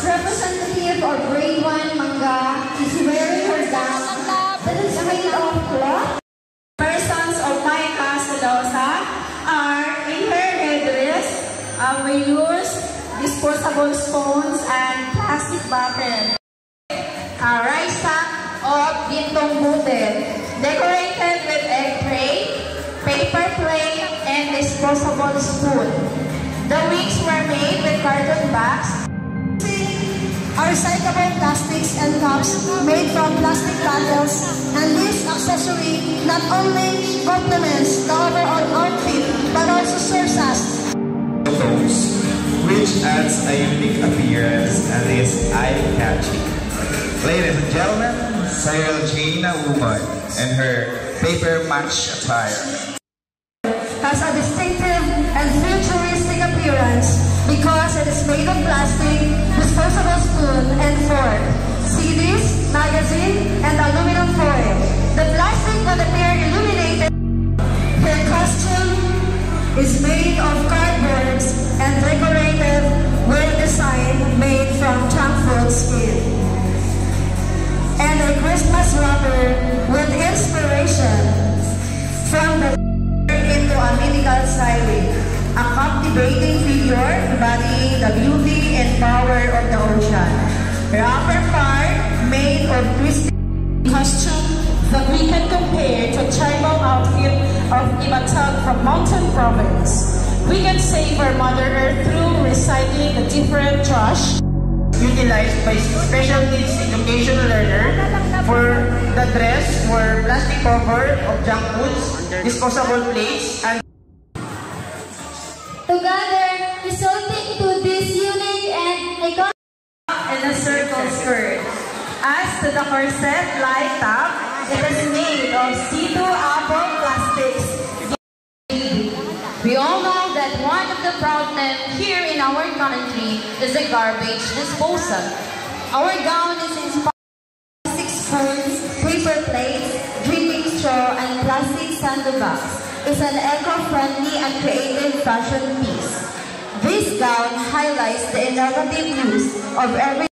Representative of grade 1 manga is wearing her gown that is made of cloth. Persons of my class are in her headdress. We use disposable spoons and plastic bottles. A rice sack of gintong butel, decorated with egg tray, paper plate, and disposable spoon. The wings were made with carton bags. Are recyclable plastics and cups made from plastic bottles, and this accessory not only complements the overall outfit but also serves as photos, which adds a unique appearance and is eye-catching. Ladies and gentlemen, Cyril Gina Woman and her paper match attire has a distinctive and futuristic appearance because it is made of plastic, disposable spoon and fork, CDs, magazine, and aluminum foil. The plastic would appear illuminated. Her costume is made of cardboard and decorated with a design made from junk food skin, and a Christmas wrapper with inspiration from the into a mythical siren, a captivating figure embodying the beauty and power of the ocean. Her upper part made of twisted costume that we can compare to a tribal outfit of Ibatag from Mountain Province. We can save our Mother Earth through recycling the different trash utilized by special needs education learner. For the dress were plastic cover of junk foods, disposable plates, and together resulting to this unique and iconic and a circle skirt. As to the corset-like top, it is made of C2 apple plastics. We all know that one of the problem here in our country is the garbage disposal. Our gown is inspired by plastic spoons, paper plates, drinking straw, and plastic sandbags. It's an eco-friendly and creative fashion piece. This gown highlights the innovative use of every